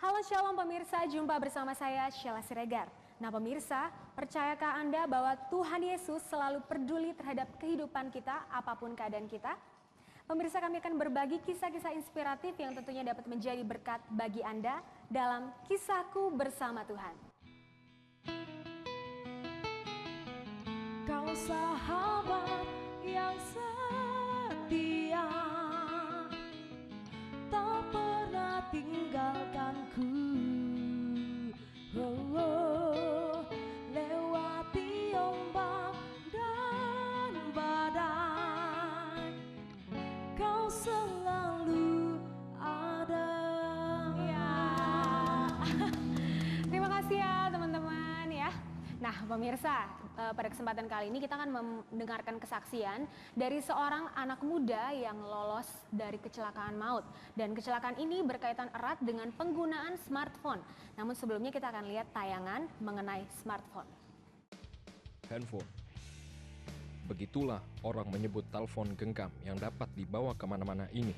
Halo Shalom pemirsa, jumpa bersama saya Sheila Siregar. Nah pemirsa, percayakah Anda bahwa Tuhan Yesus selalu peduli terhadap kehidupan kita, apapun keadaan kita? Pemirsa, kami akan berbagi kisah-kisah inspiratif yang tentunya dapat menjadi berkat bagi Anda dalam Kisahku Bersama Tuhan. Kau sahabat yang setia, tak pernah tinggalkanku. Lewati ombak dan badai, kau selalu ada. Ya. Terima kasih ya teman-teman ya. Nah pemirsa, pada kesempatan kali ini kita akan mendengarkan kesaksian dari seorang anak muda yang lolos dari kecelakaan maut. Dan kecelakaan ini berkaitan erat dengan penggunaan smartphone. Namun sebelumnya kita akan lihat tayangan mengenai smartphone. Handphone. Begitulah orang menyebut telepon genggam yang dapat dibawa kemana-mana ini.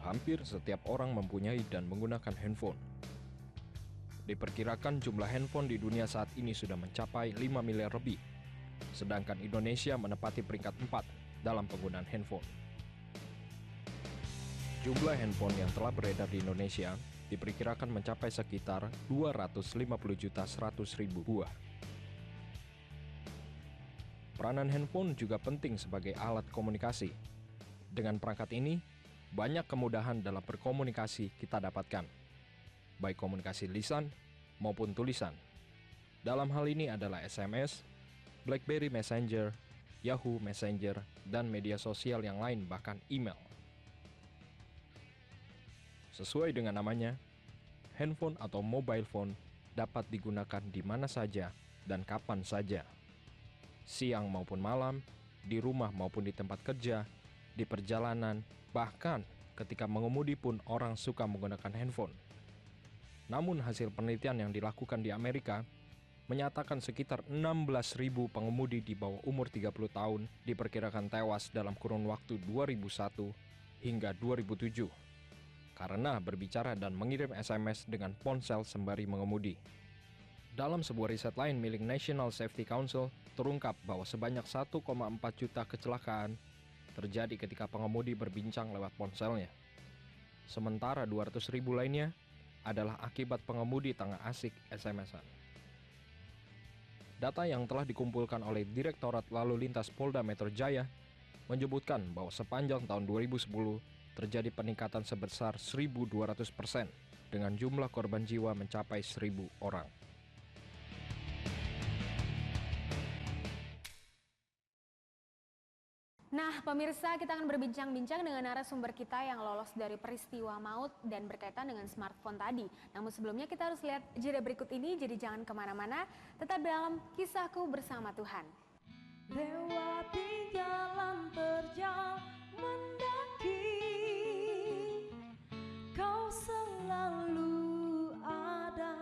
Hampir setiap orang mempunyai dan menggunakan handphone. Diperkirakan jumlah handphone di dunia saat ini sudah mencapai 5 miliar lebih, sedangkan Indonesia menempati peringkat 4 dalam penggunaan handphone. Jumlah handphone yang telah beredar di Indonesia diperkirakan mencapai sekitar 250.100.000 buah. Peranan handphone juga penting sebagai alat komunikasi. Dengan perangkat ini, banyak kemudahan dalam berkomunikasi kita dapatkan, baik komunikasi lisan maupun tulisan. Dalam hal ini adalah SMS, BlackBerry Messenger, Yahoo Messenger, dan media sosial yang lain, bahkan email. Sesuai dengan namanya, handphone atau mobile phone dapat digunakan di mana saja dan kapan saja. Siang maupun malam, di rumah maupun di tempat kerja, di perjalanan, bahkan ketika mengemudi pun orang suka menggunakan handphone. Namun hasil penelitian yang dilakukan di Amerika menyatakan sekitar 16.000 pengemudi di bawah umur 30 tahun diperkirakan tewas dalam kurun waktu 2001 hingga 2007 karena berbicara dan mengirim SMS dengan ponsel sembari mengemudi. Dalam sebuah riset lain milik National Safety Council terungkap bahwa sebanyak 1,4 juta kecelakaan terjadi ketika pengemudi berbincang lewat ponselnya. Sementara 200.000 lainnya adalah akibat pengemudi tengah asik SMS-an. Data yang telah dikumpulkan oleh Direktorat Lalu Lintas Polda Metro Jaya menyebutkan bahwa sepanjang tahun 2010 terjadi peningkatan sebesar 1.200% dengan jumlah korban jiwa mencapai 1.000 orang. Nah pemirsa, kita akan berbincang-bincang dengan narasumber kita yang lolos dari peristiwa maut dan berkaitan dengan smartphone tadi. Namun sebelumnya kita harus lihat jeda berikut ini, jadi jangan kemana-mana, tetap dalam Kisahku Bersama Tuhan. Lewati jalan terjal mendaki, kau selalu ada.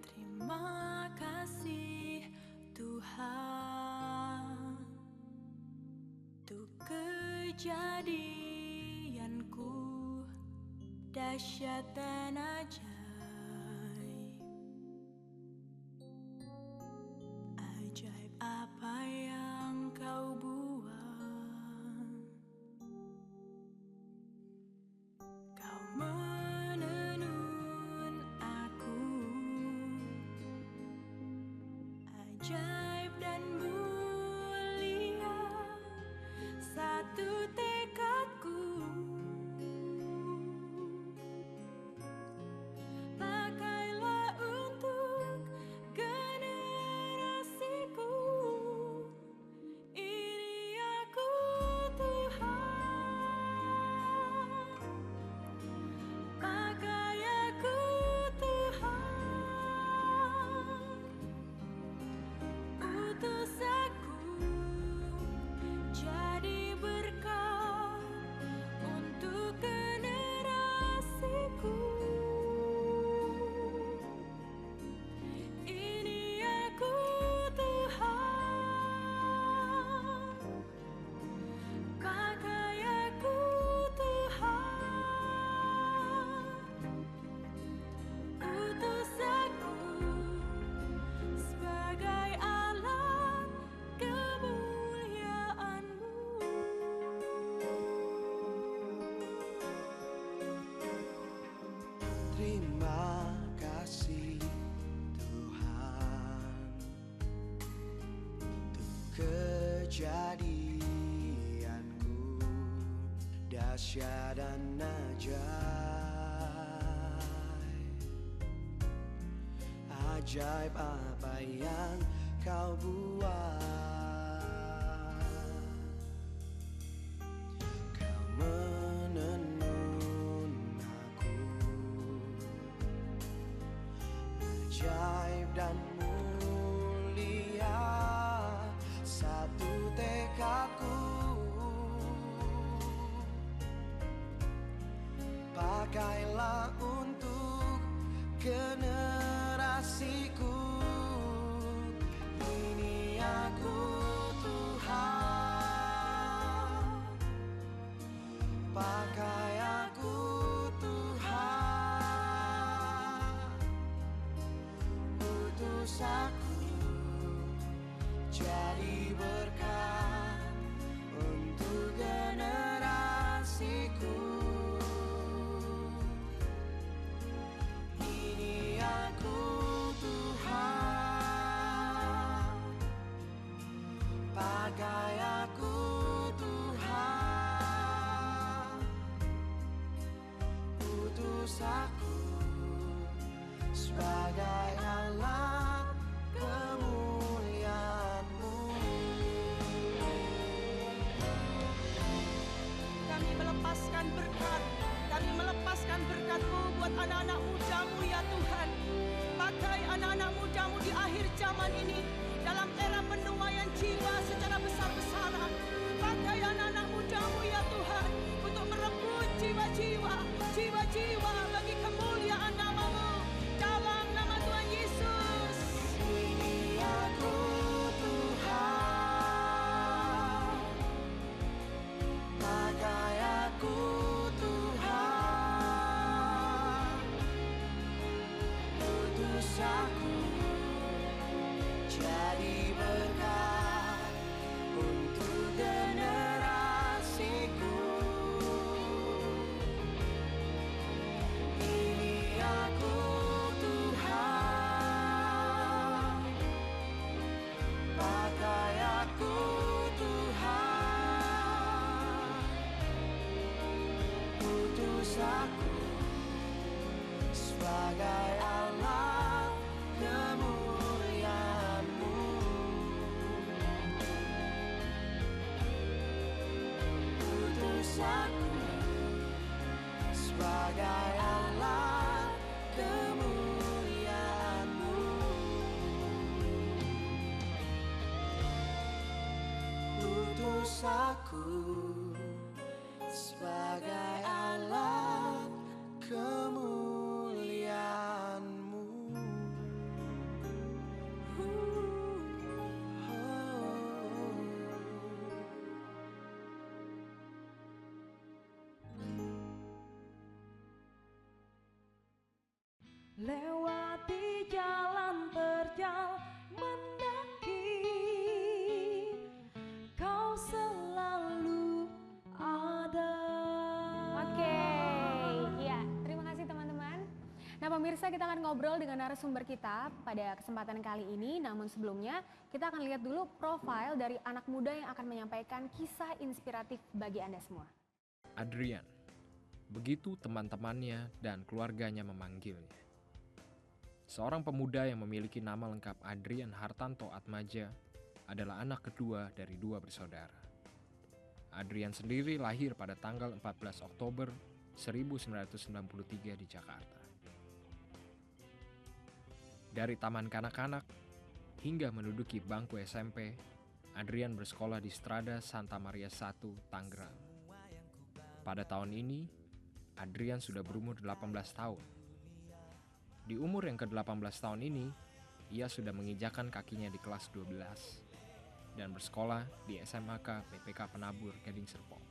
Terima kasih Tuhan untuk kejadianku dahsyat dan ajaib. Ajaib apa yang kau buat. Kau menenun aku ajaib dan mulia, satu tekadku. Pakailah untuk generasiku. Ini aku Tuhan. Pakai aku Tuhan. Terima kasih Tuhan untuk kejadianku dahsyat dan ajaib apa yang kau buat. Kau menenun aku ajaib dan mulia, satu tekadku, pakailah untuk generasiku. Ini aku Tuhan, pakai aku Tuhan, utus aku jadi berkat untuk generasiku. Ini aku Tuhan, pakai aku Tuhan, utus aku sebagai alat kemuliaan-Mu. Kami melepaskan berkat, kami melepaskan berkat-Mu buat anak-anak muda-Mu ya Tuhan. Pakai anak-anak muda-Mu di akhir zaman ini, dalam era penuaian jiwa secara besar-besaran. Pakai anak-anak muda-Mu ya Tuhan, untuk merebut jiwa-jiwa, jiwa-jiwa bagi kemuliaan nama-Mu. Dalam nama Tuhan Yesus. Ini aku Tuhan, pakai aku Tuhan, utus aku jadi berkat untuk generasiku. Ini aku Tuhan, pakai aku Tuhan, utus aku sebagai alat kemuliaan-Mu. Utus aku sebagai alat kemuliaan-Mu. Utus aku sebagai alat kemuliaan-Mu. Lewati jalan terjal mendaki, Kau selalu ada. Oke, iya. Terima kasih teman-teman. Nah pemirsa, kita akan ngobrol dengan narasumber kita pada kesempatan kali ini. Namun sebelumnya kita akan lihat dulu profil dari anak muda yang akan menyampaikan kisah inspiratif bagi Anda semua. Adrian. Begitu teman-temannya dan keluarganya memanggilnya. Seorang pemuda yang memiliki nama lengkap Adrian Hartanto Atmaja adalah anak kedua dari dua bersaudara. Adrian sendiri lahir pada tanggal 14 Oktober 1993 di Jakarta. Dari taman kanak-kanak hingga menduduki bangku SMP, Adrian bersekolah di Strada Santa Maria I, Tangerang. Pada tahun ini, Adrian sudah berumur 18 tahun. Di umur yang ke-18 tahun ini, ia sudah menginjakan kakinya di kelas 12 dan bersekolah di SMAK PPK Penabur Gading Serpong.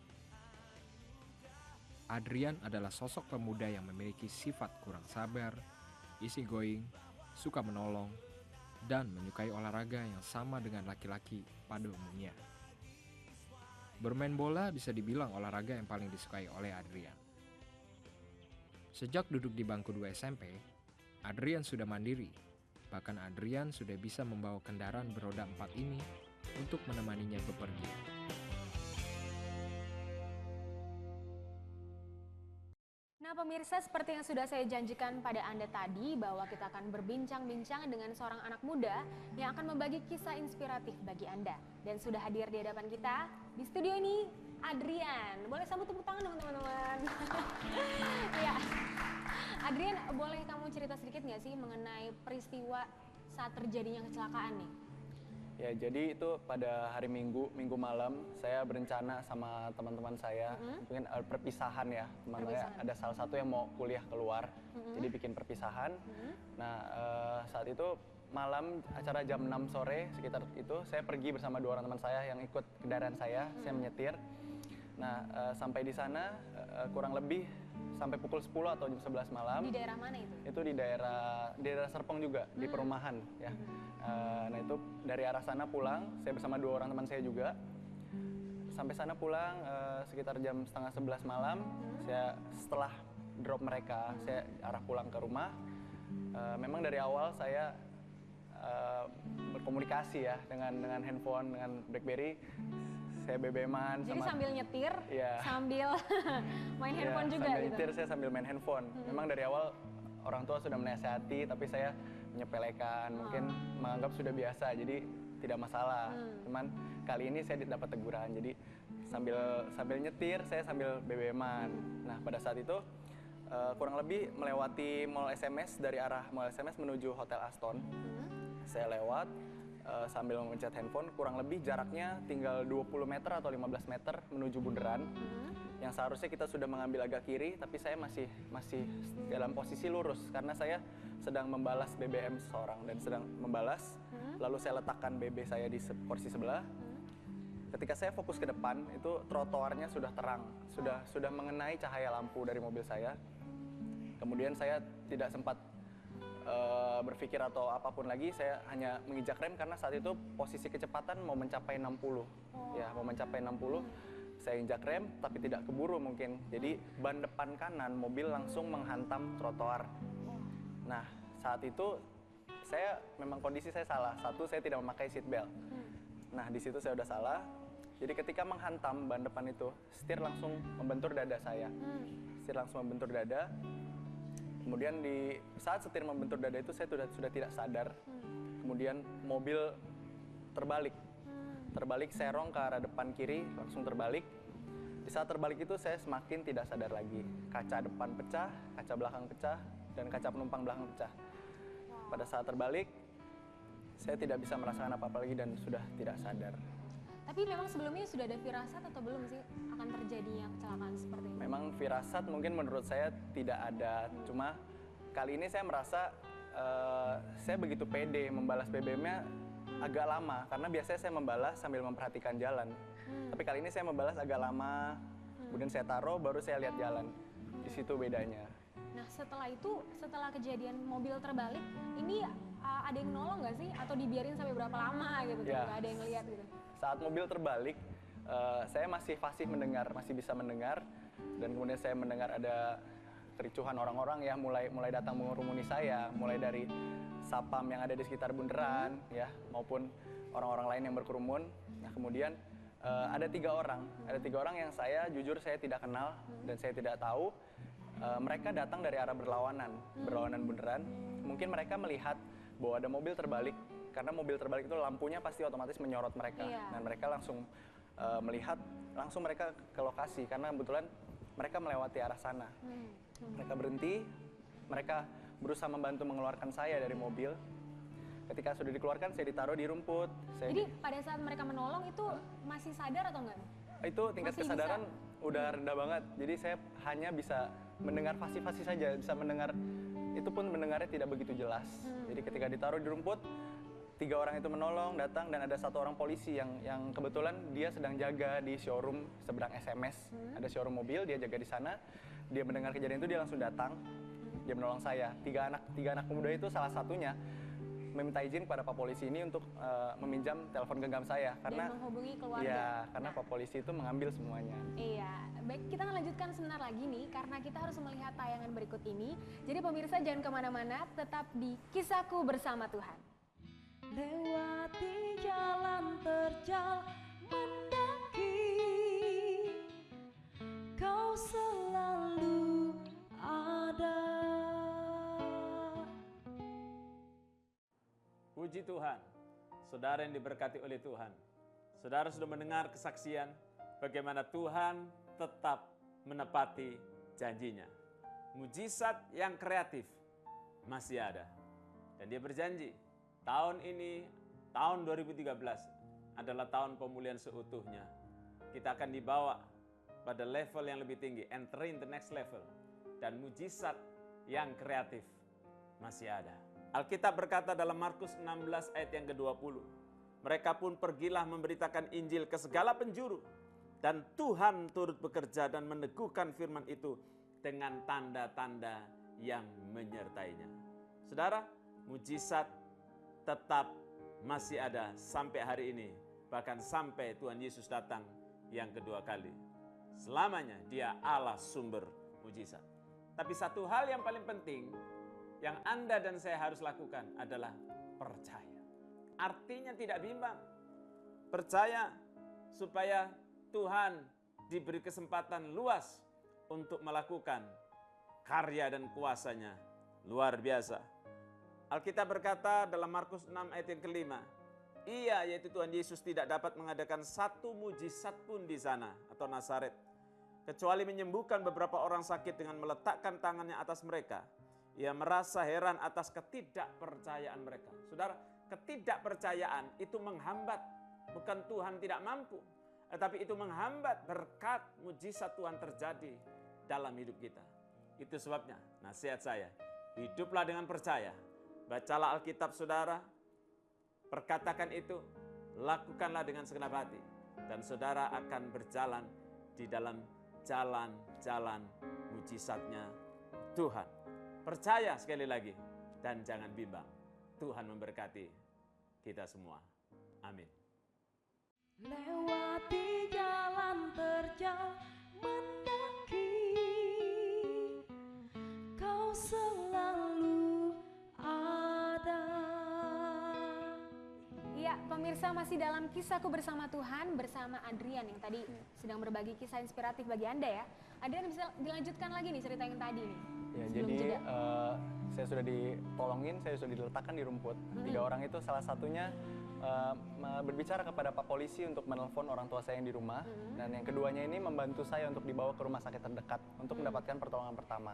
Adrian adalah sosok pemuda yang memiliki sifat kurang sabar, easygoing, suka menolong, dan menyukai olahraga yang sama dengan laki-laki pada umumnya. Bermain bola bisa dibilang olahraga yang paling disukai oleh Adrian. Sejak duduk di bangku 2 SMP, Adrian sudah mandiri. Bahkan Adrian sudah bisa membawa kendaraan beroda 4 ini untuk menemaninya bepergian. Nah pemirsa, seperti yang sudah saya janjikan pada Anda tadi bahwa kita akan berbincang-bincang dengan seorang anak muda yang akan membagi kisah inspiratif bagi Anda. Dan sudah hadir di hadapan kita di studio ini Adrian. Boleh sambut tepuk tangan dong teman-teman. Ya, Adrian, boleh kamu cerita sedikit nggak sih mengenai peristiwa saat terjadinya kecelakaan nih? Ya, jadi itu pada hari Minggu malam saya berencana sama teman-teman saya, mungkin perpisahan ya. Teman saya ada salah satu yang mau kuliah keluar, jadi bikin perpisahan. Nah, saat itu malam acara jam 6 sore sekitar itu saya pergi bersama 2 orang teman saya yang ikut kendaraan saya menyetir. Nah, sampai di sana kurang lebih sampai pukul 10 atau jam 11 malam. Di daerah mana itu? Itu di daerah Serpong juga, di perumahan ya. Nah, itu dari arah sana pulang, saya bersama 2 orang teman saya juga. Sampai sana pulang sekitar jam setengah 11 malam. Saya setelah drop mereka, saya arah pulang ke rumah. Memang dari awal saya berkomunikasi ya dengan handphone, dengan BlackBerry. Saya BBM-an. Jadi sambil nyetir, ya, sambil main handphone juga sambil gitu? nyetir, saya sambil main handphone. Memang dari awal orang tua sudah menasihati, tapi saya menyepelekan, mungkin menganggap sudah biasa, jadi tidak masalah. Cuman kali ini saya dapat teguran, jadi sambil nyetir, saya sambil BBM-an. Nah, pada saat itu kurang lebih melewati Mall SMS, dari arah Mall SMS menuju Hotel Aston. Saya lewat sambil memencet handphone, kurang lebih jaraknya tinggal 20 meter atau 15 meter menuju bundaran. Yang seharusnya kita sudah mengambil agak kiri, tapi saya masih dalam posisi lurus karena saya sedang membalas BBM seseorang dan sedang membalas. Lalu saya letakkan BB saya di porsi sebelah. Ketika saya fokus ke depan, itu trotoarnya sudah terang, sudah mengenai cahaya lampu dari mobil saya. Kemudian saya tidak sempat berpikir atau apapun lagi, saya hanya menginjak rem karena saat itu posisi kecepatan mau mencapai 60. Ya, mau mencapai 60. Saya injak rem tapi tidak keburu mungkin. Jadi ban depan kanan mobil langsung menghantam trotoar. Nah, saat itu saya memang kondisi saya salah. Satu, saya tidak memakai seat belt. Nah, di situ saya udah salah. Jadi ketika menghantam ban depan itu, setir langsung membentur dada saya. Setir langsung membentur dada. Kemudian di saat setir membentur dada itu saya sudah tidak sadar. Kemudian mobil terbalik serong ke arah depan kiri, langsung terbalik. Di saat terbalik itu saya semakin tidak sadar lagi. Kaca depan pecah, kaca belakang pecah, dan kaca penumpang belakang pecah. Pada saat terbalik, saya tidak bisa merasakan apa-apa lagi dan sudah tidak sadar. Tapi memang sebelumnya sudah ada firasat atau belum sih akan terjadinya kecelakaan seperti ini? Memang firasat mungkin menurut saya tidak ada, cuma kali ini saya merasa saya begitu pede membalas BBM-nya agak lama, karena biasanya saya membalas sambil memperhatikan jalan. Tapi kali ini saya membalas agak lama, kemudian saya taruh, baru saya lihat jalan. Di situ bedanya. Nah setelah itu, setelah kejadian mobil terbalik, ini ada yang nolong nggak sih? Atau dibiarin sampai berapa lama gitu? Ya. Nggak ada yang ngeliat gitu? Saat mobil terbalik, saya masih fasih mendengar, masih bisa mendengar. Dan kemudian saya mendengar ada kericuhan orang-orang ya, mulai datang mengurumuni saya, mulai dari sapam yang ada di sekitar bundaran ya, maupun orang-orang lain yang berkerumun. Nah kemudian ada 3 orang yang saya jujur saya tidak kenal dan saya tidak tahu. Mereka datang dari arah berlawanan bundaran. Mungkin mereka melihat bahwa ada mobil terbalik, karena mobil terbalik itu lampunya pasti otomatis menyorot mereka. Dan mereka langsung melihat, langsung mereka ke lokasi karena kebetulan mereka melewati arah sana. Mereka berhenti, mereka berusaha membantu mengeluarkan saya dari mobil. Ketika sudah dikeluarkan, saya ditaruh di rumput. Jadi pada saat mereka menolong itu masih sadar atau enggak? Itu tingkat masih kesadaran bisa? Udah rendah banget. Jadi saya hanya bisa mendengar fasih-fasih saja, bisa mendengar, itu pun mendengarnya tidak begitu jelas. Jadi ketika ditaruh di rumput, 3 orang itu menolong, datang, dan ada 1 orang polisi yang kebetulan dia sedang jaga di showroom seberang SMS. Ada showroom mobil, dia jaga di sana. Dia mendengar kejadian itu, dia langsung datang. Dia menolong saya. 3 anak pemuda itu salah satunya meminta izin kepada Pak Polisi ini untuk meminjam telepon genggam saya karena Dan menghubungi keluarga. ya karena Pak Polisi itu mengambil semuanya. Iya, baik kita akan lanjutkan sebentar lagi nih karena kita harus melihat tayangan berikut ini. Jadi pemirsa jangan kemana-mana, tetap di Kisahku Bersama Tuhan. Lewati jalan terjal mendaki, Kau selalu ada. Puji Tuhan, saudara yang diberkati oleh Tuhan. Saudara sudah mendengar kesaksian bagaimana Tuhan tetap menepati janjinya. Mujizat yang kreatif masih ada. Dan dia berjanji, tahun ini, tahun 2013 adalah tahun pemulihan seutuhnya. Kita akan dibawa pada level yang lebih tinggi, entering the next level. Dan mujizat yang kreatif masih ada. Alkitab berkata dalam Markus 16 ayat yang ke-20, mereka pun pergilah memberitakan Injil ke segala penjuru, dan Tuhan turut bekerja dan meneguhkan firman itu dengan tanda-tanda yang menyertainya. Saudara, mujizat tetap masih ada sampai hari ini, bahkan sampai Tuhan Yesus datang yang kedua kali. Selamanya dia Allah sumber mujizat. Tapi satu hal yang paling penting yang Anda dan saya harus lakukan adalah percaya. Artinya tidak bimbang. Percaya supaya Tuhan diberi kesempatan luas untuk melakukan karya dan kuasanya luar biasa. Alkitab berkata dalam Markus 6 ayat yang ke-5, Ia yaitu Tuhan Yesus tidak dapat mengadakan satu mujizat pun di sana atau Nazaret, kecuali menyembuhkan beberapa orang sakit dengan meletakkan tangannya atas mereka. Ia merasa heran atas ketidakpercayaan mereka. Saudara, ketidakpercayaan itu menghambat. Bukan Tuhan tidak mampu, tetapi itu menghambat berkat mujizat Tuhan terjadi dalam hidup kita. Itu sebabnya nasihat saya, hiduplah dengan percaya. Bacalah Alkitab saudara, perkatakan itu, lakukanlah dengan segenap hati. Dan saudara akan berjalan di dalam jalan-jalan mujizatnya Tuhan. Percaya sekali lagi dan jangan bimbang. Tuhan memberkati kita semua. Amin. Lewati jalan terjal mendaki, Kau selalu ada. Iya, pemirsa masih dalam Kisahku Bersama Tuhan bersama Adrian yang tadi sedang berbagi kisah inspiratif bagi Anda ya. Adrian bisa dilanjutkan lagi nih cerita yang tadi nih. Ya, Sebelum jadi jeda. saya sudah ditolongin, saya sudah diletakkan di rumput. 3 orang itu salah satunya berbicara kepada Pak Polisi untuk menelpon orang tua saya yang di rumah. Dan yang keduanya ini membantu saya untuk dibawa ke rumah sakit terdekat untuk mendapatkan pertolongan pertama.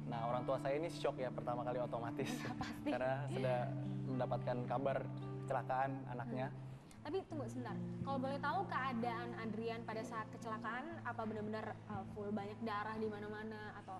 Nah, orang tua saya ini shock ya pertama kali otomatis. Karena sudah mendapatkan kabar kecelakaan anaknya. Tapi tunggu sebentar, kalau boleh tahu keadaan Adrian pada saat kecelakaan, apa benar-benar full banyak darah di mana-mana atau?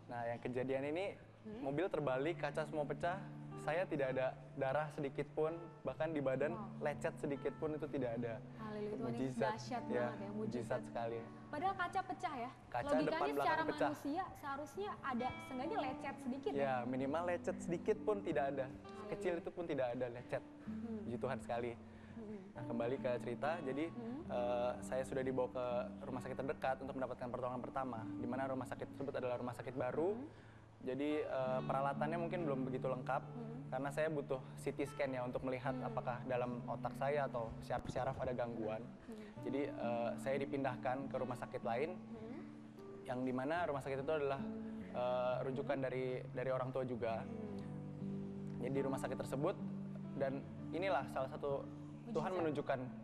Nah, yang kejadian ini mobil terbalik, kaca semua pecah, saya tidak ada darah sedikit pun, bahkan di badan lecet sedikit pun itu tidak ada. Haleluya, Tuhan, ini Mujizat, dahsyat ya, banget ya, mujizat sekali. Padahal kaca pecah ya. Kaca Logikanya depan, belakang secara pecah. manusia seharusnya ada seenggaknya lecet sedikit ya. Ya, minimal lecet sedikit pun tidak ada. Kecil itu pun tidak ada lecet. Puji Tuhan sekali. Nah, kembali ke cerita, jadi saya sudah dibawa ke rumah sakit terdekat untuk mendapatkan pertolongan pertama, di mana rumah sakit tersebut adalah rumah sakit baru. Jadi peralatannya mungkin belum begitu lengkap, karena saya butuh CT scan ya untuk melihat apakah dalam otak saya atau syaraf ada gangguan. Jadi saya dipindahkan ke rumah sakit lain, yang dimana rumah sakit itu adalah rujukan dari orang tua juga. Jadi di rumah sakit tersebut, dan inilah salah satu Tuhan menunjukkan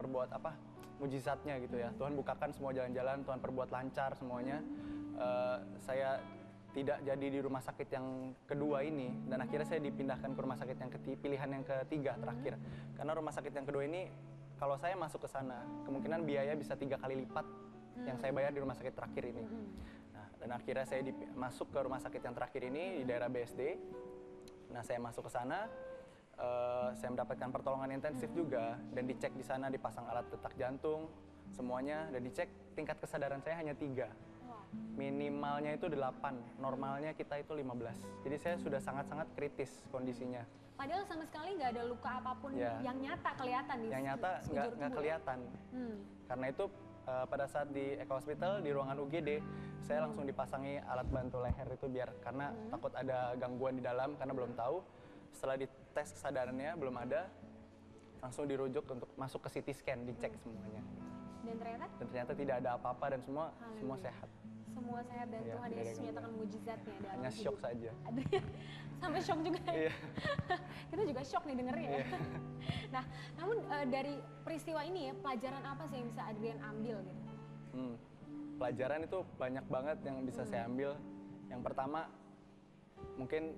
mujizatnya gitu ya. Tuhan bukakan semua jalan-jalan, Tuhan perbuat lancar semuanya. Saya tidak jadi di rumah sakit yang kedua ini, dan akhirnya saya dipindahkan ke rumah sakit yang pilihan yang ketiga terakhir. Karena rumah sakit yang kedua ini, kalau saya masuk ke sana, kemungkinan biaya bisa 3 kali lipat yang saya bayar di rumah sakit terakhir ini. Nah, dan akhirnya saya masuk ke rumah sakit yang terakhir ini di daerah BSD. Nah, saya masuk ke sana, saya mendapatkan pertolongan intensif juga, dan dicek di sana, dipasang alat detak jantung semuanya, dan dicek tingkat kesadaran saya hanya 3. minimalnya itu 8, normalnya kita itu 15. Jadi saya sudah sangat-sangat kritis kondisinya. Padahal sama sekali nggak ada luka apapun Ya. yang nyata kelihatan di Yang nyata sekujur nggak tubuh. kelihatan. Karena itu pada saat di Eko Hospital di ruangan UGD, saya langsung dipasangi alat bantu leher itu karena takut ada gangguan di dalam karena belum tahu. Setelah dites kesadarannya belum ada, langsung dirujuk untuk masuk ke CT scan, dicek semuanya. Dan ternyata Dan ternyata tidak ada apa-apa dan semua sehat. semua sehat dan Iya, Tuhan tidak ada Yesus menyatakan mujizatnya dalam Hanya hidup. shock saja. Aduh, ya. Sampai shock juga ya. Iya. Kita juga shock nih dengernya ya. Nah, namun dari peristiwa ini ya, pelajaran apa sih yang bisa Adrian ambil gitu? Pelajaran itu banyak banget yang bisa saya ambil. Yang pertama, mungkin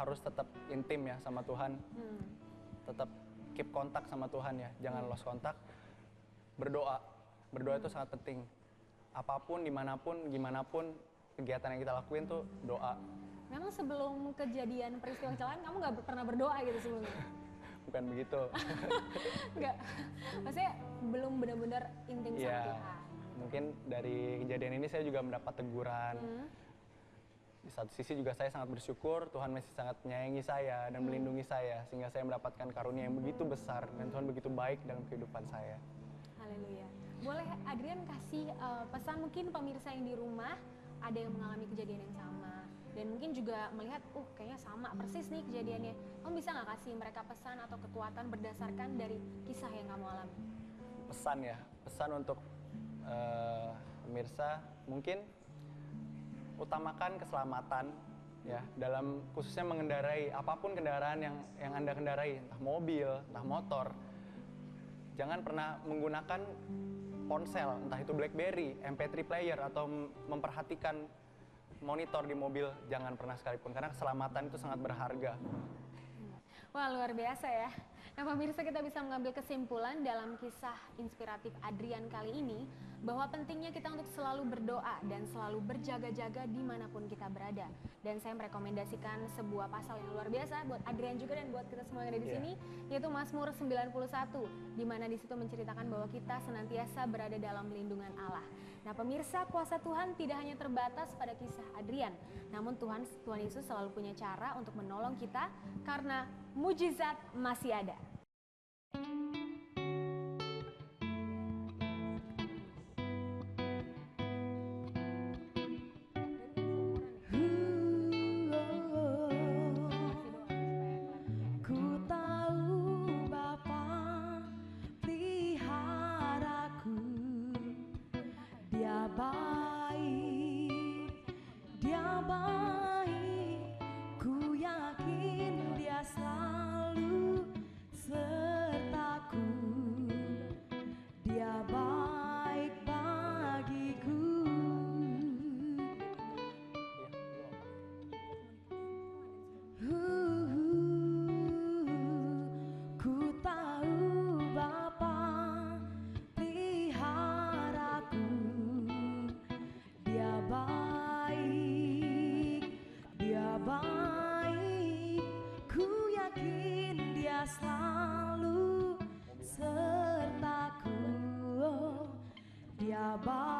harus tetap intim ya sama Tuhan. Tetap keep kontak sama Tuhan ya, jangan lost kontak. Berdoa itu sangat penting. Apapun, dimanapun, gimana pun kegiatan yang kita lakuin tuh doa. Memang sebelum kejadian peristiwa kecelakaan kamu nggak pernah berdoa gitu sebelumnya? Bukan begitu. Nggak, maksudnya belum benar-benar intim sama Ya, Tuhan. mungkin dari kejadian ini saya juga mendapat teguran. Di satu sisi juga saya sangat bersyukur Tuhan masih sangat menyayangi saya dan melindungi saya sehingga saya mendapatkan karunia yang begitu besar dan Tuhan begitu baik dalam kehidupan saya. Haleluya. Boleh Adrian kasih pesan mungkin pemirsa yang di rumah ada yang mengalami kejadian yang sama dan mungkin juga melihat, kayaknya sama persis nih kejadiannya. Kamu bisa nggak kasih mereka pesan atau kekuatan berdasarkan dari kisah yang kamu alami? Pesan untuk pemirsa mungkin utamakan keselamatan ya dalam khususnya mengendarai apapun kendaraan yang Anda kendarai, entah mobil, entah motor. Jangan pernah menggunakan ponsel, entah itu BlackBerry, MP3 player atau memperhatikan monitor di mobil, jangan pernah sekalipun karena keselamatan itu sangat berharga. Wah, luar biasa ya. Nah, pemirsa, kita bisa mengambil kesimpulan dalam kisah inspiratif Adrian kali ini bahwa pentingnya kita untuk selalu berdoa dan selalu berjaga-jaga dimanapun kita berada. Dan saya merekomendasikan sebuah pasal yang luar biasa buat Adrian juga dan buat kita semua yang ada di sini, yaitu Mazmur 91, di mana di situ menceritakan bahwa kita senantiasa berada dalam lindungan Allah. Nah, pemirsa, kuasa Tuhan tidak hanya terbatas pada kisah Adrian, namun Tuhan Yesus selalu punya cara untuk menolong kita karena mujizat masih ada. Ku tahu Bapa peliharaku, Dia baik, ku yakin Dia selalu sertaku, Dia baik bagiku. Ku tahu Bapa peliharaku, Dia baik, ku yakin Dia selalu sertaku, Dia baik.